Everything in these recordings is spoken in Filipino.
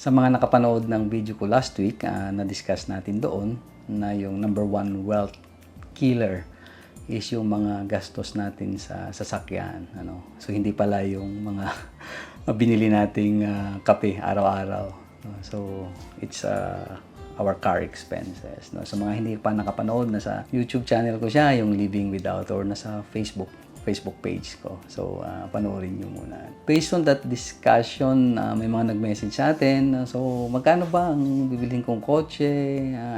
Sa mga nakapanood ng video ko last week, na-discuss natin doon na yung number one wealth killer is yung mga gastos natin sa sasakyan. So, hindi pala yung mga binili nating kape araw-araw. So, it's our car expenses. Sa mga hindi pa nakapanood, nasa YouTube channel ko siya, yung Living Without, or nasa Facebook page ko. So, panoorin nyo muna. Based on that discussion, may mga nag-message sa atin. So, magkano ba ang bibilhin kong kotse?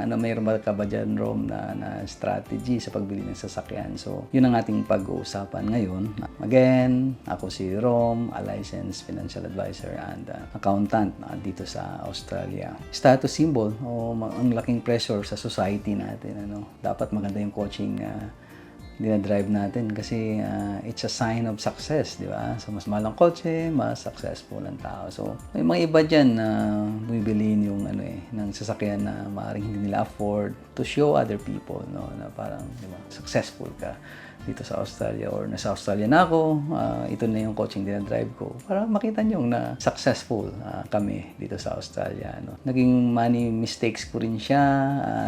Mayroon ba ka ba dyan, Rom, na strategy sa pagbili ng sasakyan? So, yun ang ating pag-uusapan ngayon. Again, ako si Rom, a licensed financial advisor and accountant dito sa Australia. Status symbol, ang laking pressure sa society natin. Dapat maganda yung coaching dinadrive natin kasi it's a sign of success, di ba? So, mas mahal ang kotse, mas successful ang tao. So, may mga iba dyan na bumibilhin yung ng sasakyan na maaaring hindi nila afford to show other people, na parang, di ba, successful ka dito sa Australia or nasa Australia na ako, ito na yung coaching dinadrive ko para makita nyo na successful kami dito sa Australia. Naging money mistakes ko rin siya,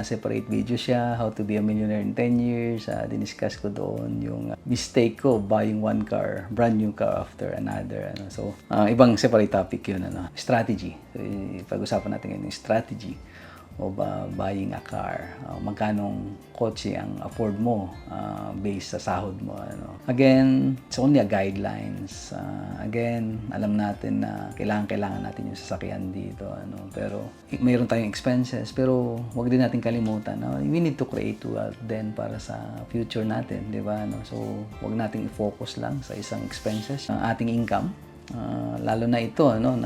separate video siya, how to be a millionaire in 10 years, diniscuss ko doon yung mistake ko buying one car, brand new car after another. So, ibang separate topic yun. Strategy. So, pag-usapan natin ngayon yung strategy of buying a car. Magkanong kotse ang afford mo based sa sahod mo. Again, it's only a guidelines. Again, alam natin na kailangan natin yung sasakyan dito. Pero mayroon tayong expenses, pero wag din natin kalimutan. We need to create wealth din para sa future natin, di ba? So, wag nating i-focus lang sa isang expenses, ang ating income. Lalo na ito, na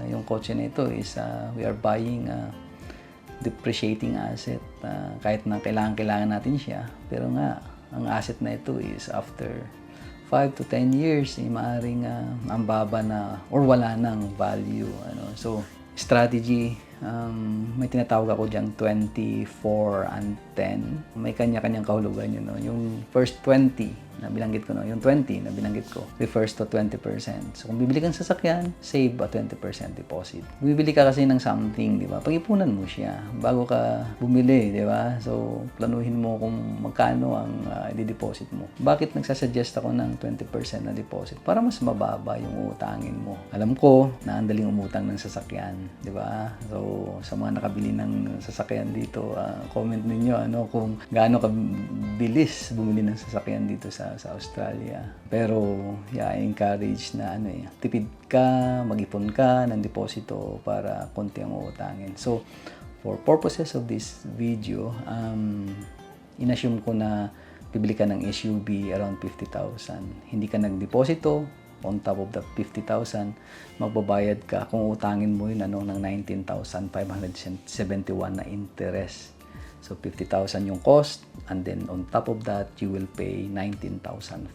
yung kotse na ito is we are buying depreciating asset, kahit na kailangan natin siya, pero nga ang asset na ito is after 5 to 10 years maaaring ang baba na or wala nang value. So, strategy, may tinatawag ako dyan 24 and 10. May kanya-kanyang kahulugan yun. Yung first 20 na binanggit ko, yung 20 na binanggit ko refers to 20%. So, kung bibili kang sasakyan, save a 20% deposit. Bibili ka kasi ng something, di ba? Pag-ipunan mo siya bago ka bumili, di ba? So, planuhin mo kung magkano ang i-deposit mo. Bakit nagsasuggest ako ng 20% na deposit? Para mas mababa yung utangin mo. Alam ko na ang daling umutang ng sasakyan, di ba? So, sa mga nakabili ng sasakyan dito, comment ninyo kung gaano kabilis bumili ng sasakyan dito sa Australia. Pero I encourage na tipid ka, mag-ipon ka ng deposito para konti ang uutangin. So, for purposes of this video, inassume ko na bibili ka ng SUV around 50,000. Hindi ka nagdeposito. On top of the 50,000, magbabayad ka kung utangin mo yun ng 19,571 na interest. So, 50,000 yung cost, and then on top of that, you will pay 19,571.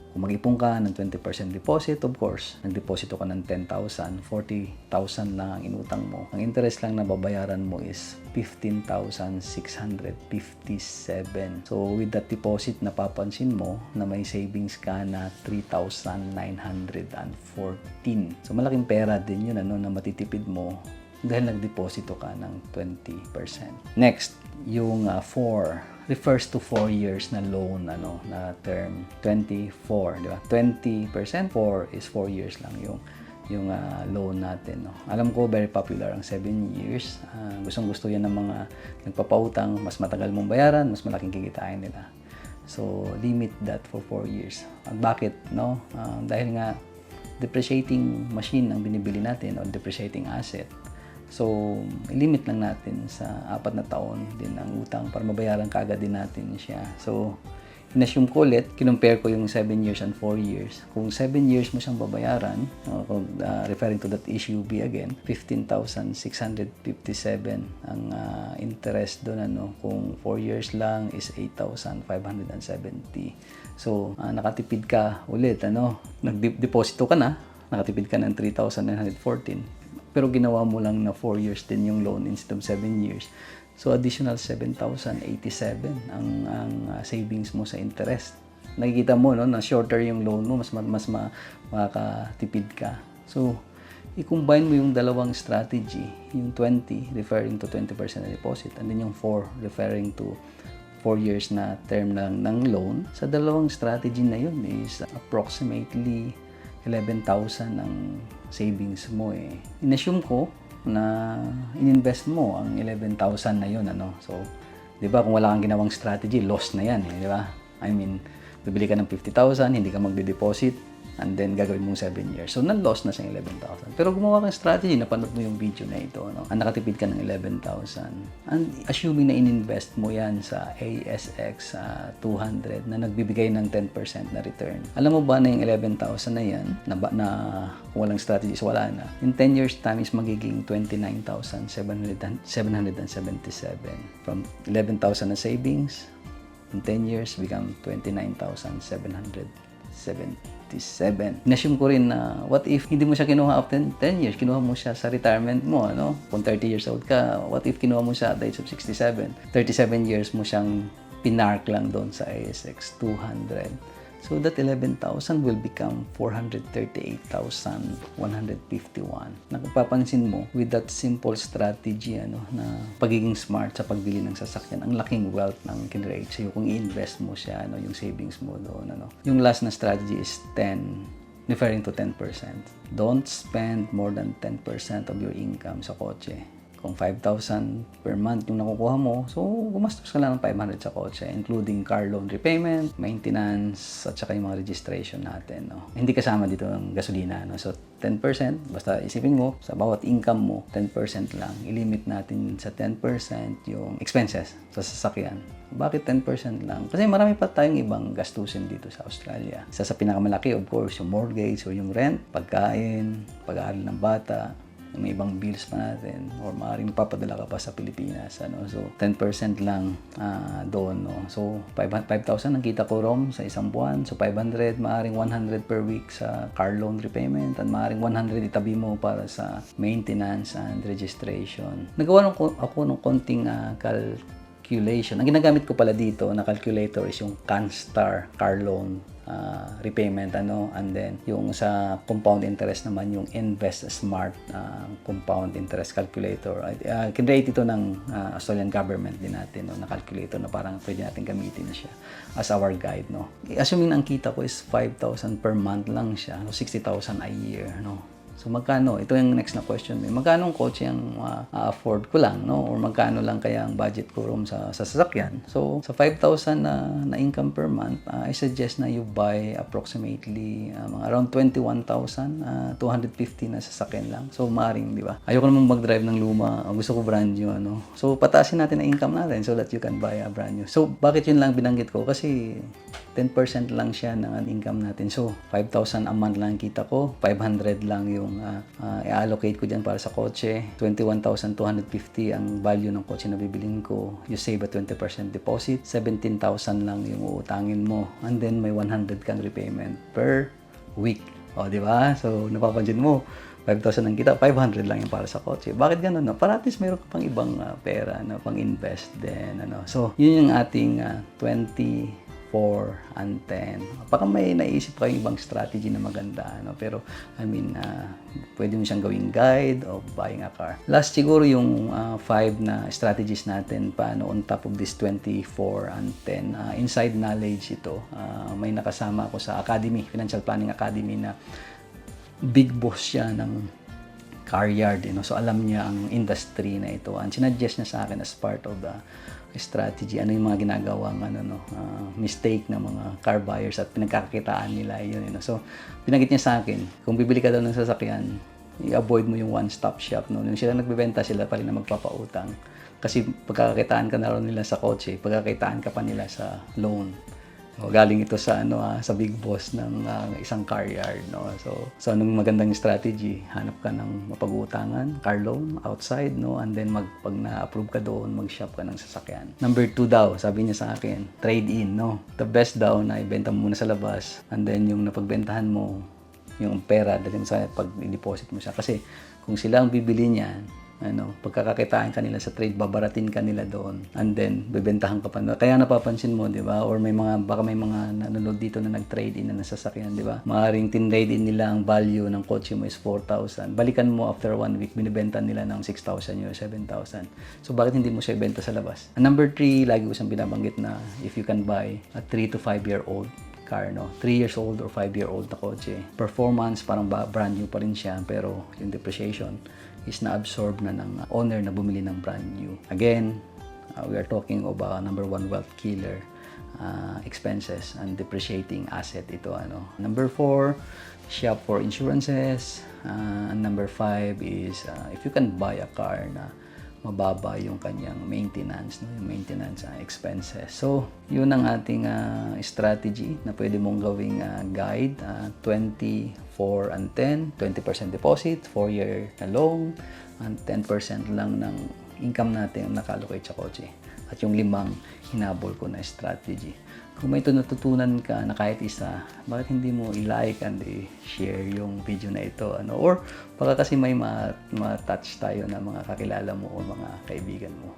Kung mag-ipon ka ng 20% deposit, of course, nagdeposito ka ng 10,000, 40,000 lang ang inutang mo. Ang interest lang na babayaran mo is 15,657. So, with that deposit, napapansin mo na may savings ka na 3,914. So, malaking pera din yun na matitipid mo dahil nagdeposito ka ng 20%. Next, yung 4 refers to 4 years na loan, na term. 24, di ba? 20%, 4 is 4 years lang yung loan natin. Alam ko, very popular ang 7 years. Gustong-gusto yan ng mga nagpapautang. Mas matagal mong bayaran, mas malaking kikitain nila. So, limit that for 4 years. At bakit, dahil nga, depreciating machine ang binibili natin o depreciating asset. So, limit lang natin sa 4 na taon din ang utang para mabayaran kaagad din natin siya. So, in-assume ko ulit, kinumpare ko yung 7 years and 4 years. Kung 7 years mo siyang babayaran, referring to that SUV again, 15,657 ang interest doon. Kung 4 years lang is 8,570. So, nakatipid ka ulit. Nagdeposito ka na, nakatipid ka ng 3,914. Pero ginawa mo lang na 4 years din yung loan instead of 7 years. So, additional 7,087 ang savings mo sa interest. Nakikita mo, na shorter yung loan mo, mas makakatipid ka. So, i-combine mo yung dalawang strategy, yung 20 referring to 20% na deposit and then yung 4 referring to 4 years na term ng loan. Sa dalawang strategy na yun is approximately 11,000 ang savings mo eh. Inassume ko na ininvest mo ang 11,000 na yun, ano. So, 'di ba, kung wala kang ginawang strategy, loss na 'yan eh, 'di ba? I mean, bibili ka ng 50,000, hindi ka magde-deposit, and then gagawin mong 7 years. So, na-loss na sa 11,000. Pero gumawa kang strategy, napanood mo yung video na ito, no? Ang nakatipid ka ng 11,000. And assuming na ininvest mo yan sa ASX 200 na nagbibigay ng 10% na return. Alam mo ba na yung 11,000 na yan, na kung walang strategy, so wala na. In 10 years time is magiging 29,777. From 11,000 na savings, in 10 years, become 29,777. Inassume ko rin na what if hindi mo siya kinuha after 10 years, kinuha mo siya sa retirement mo, ano? Kung 30 years old ka, what if kinuha mo siya at the age of 67? 37 years mo siyang pinark lang doon sa ASX 200. So that 11,000 will become 438,151. Napapansin mo, with that simple strategy, ano, na pagiging smart sa pagbili ng sasakyan, ang laking wealth ng kinreate sa'yo kung i-invest mo siya, ano, yung savings mo doon, ano. Yung last na strategy is 10, referring to 10%. Don't spend more than 10% of your income sa kotse. Kung 5,000 per month yung nakukuha mo, so gumastos ka lang ng 500 sa kotse, including car loan repayment, maintenance, at saka yung mga registration natin. No? Hindi kasama dito ang gasolina. No? So 10%, basta isipin mo, sa bawat income mo, 10% lang. I-limit natin sa 10% yung expenses sa sasakyan. Bakit 10% lang? Kasi marami pa tayong ibang gastusin dito sa Australia. Isa sa pinakamalaki, of course, yung mortgage o yung rent, pagkain, pag-aaral ng bata, may ibang bills pa natin or maaaring papadala ka pa sa Pilipinas, ano. So 10% lang doon, no. So 5,000 ang kita ko rom sa isang buwan. So 500, maaaring 100 per week sa car loan repayment at maaaring 100 itabi mo para sa maintenance and registration. Nagawa ako ng konting calculation. Ang ginagamit ko pala dito na calculator is yung CanStar car loan repayment, ano, and then yung sa compound interest naman yung Invest Smart compound interest calculator. Kinrate ito ng Australian government din natin, no, na calculator na parang pwede natin gamitin siya as our guide, no. Assuming ang kita ko is 5,000 per month lang siya, no, 60,000 a year, no. So magkano? Ito yung next na question. Magkano ang kotse ang afford ko lang, no? Or magkano lang kaya ang budget ko rom sa sasakyan? So sa 5,000 na income per month, I suggest na you buy approximately around 21,250 na sasakyan lang. So maaring, di ba? Ayoko namang mag-drive ng luma. Gusto ko brand new, ano. So pataasin natin ang income natin so that you can buy a brand new. So bakit yun lang binanggit ko? Kasi 10% lang siya ng income natin. So 5,000 a month lang kita ko, 500 lang yung i-allocate ko dyan para sa kotse. 21,250 ang value ng kotse na bibilin ko. You save a 20% deposit. 17,000 lang yung uutangin mo. And then may 100 kang repayment per week. O, di ba? So, napapansin mo, 5,000 ang kita, 500 lang yung para sa kotse. Bakit ganun? No? Para at least mayroon ka pang ibang pera na pang-invest din. Ano? So, yun yung ating 20 4 and 10. Baka may naisip kayong ibang strategy na maganda, no? Pero I mean, pwede mo siyang gawing guide of buying a car. Last siguro yung 5 na strategies natin paano on top of this 24 and 10. Inside knowledge ito. May nakasama ako sa Academy, Financial Planning Academy na big boss siya ng car yard, you know? So alam niya ang industry na ito and sinuggest niya sa akin as part of the strategy, ano yung mga ginagawang mistake ng mga car buyers at pinagkakakitaan nila yun, you know? So pinagit niya sa akin, kung bibili ka daw ng sasakyan, i-avoid mo yung one-stop shop, no? Yung sila nagbebenta, sila pa rin na magpapautang kasi pagkakakitaan ka na rin nila sa kotse, pagkakakitaan ka pa nila sa loan. So, galing ito sa sa big boss ng isang car yard, no. So anong magandang strategy? Hanap ka ng mapag-uutangan, car loan outside, no, and then pag na-approve ka doon, mag-shop ka ng sasakyan. Number 2 daw, sabi niya sa akin, trade in, no. The best daw na ibenta mo muna sa labas and then yung napagbentahan mo, yung pera dali mo sa pag-deposit mo siya kasi kung sila ang bibili niyan, pagkakakitaan ka nila sa trade, babaratin ka nila doon. And then, bebentahan ka pa. Kaya napapansin mo, di ba? Or baka may mga nanonood dito na nag-trade in na nasasakyan, di ba? Maaring tin-trade in nila ang value ng kotse mo is 4,000. Balikan mo after 1 week, binibenta nila ng 6,000 or 7,000. So, bakit hindi mo siya ibenta sa labas? And number 3, lagi ko siyang binabanggit na if you can buy a 3 to 5 year old car, 3 years old or 5 year old na kotse. Performance, parang brand new pa rin siya, pero yung depreciation is na-absorb na ng owner na bumili ng brand new. Again, we are talking about number 1 wealth killer, expenses and depreciating asset ito. Number 4, shop for insurances. And number 5 is if you can buy a car na mababa yung kanyang maintenance, yung maintenance expenses. So, yun ang ating strategy na pwede mong gawing guide. 20, 4, and 10. 20% deposit, 4-year na loan, and 10% lang ng income natin ang nakalocate sa kotse. At yung 5 hinabol ko na strategy. Kung may natutunan ka na kahit isa, bakit hindi mo i-like and i-share yung video na ito? Or baka kasi may ma-touch tayo na mga kakilala mo o mga kaibigan mo.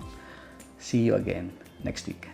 See you again next week.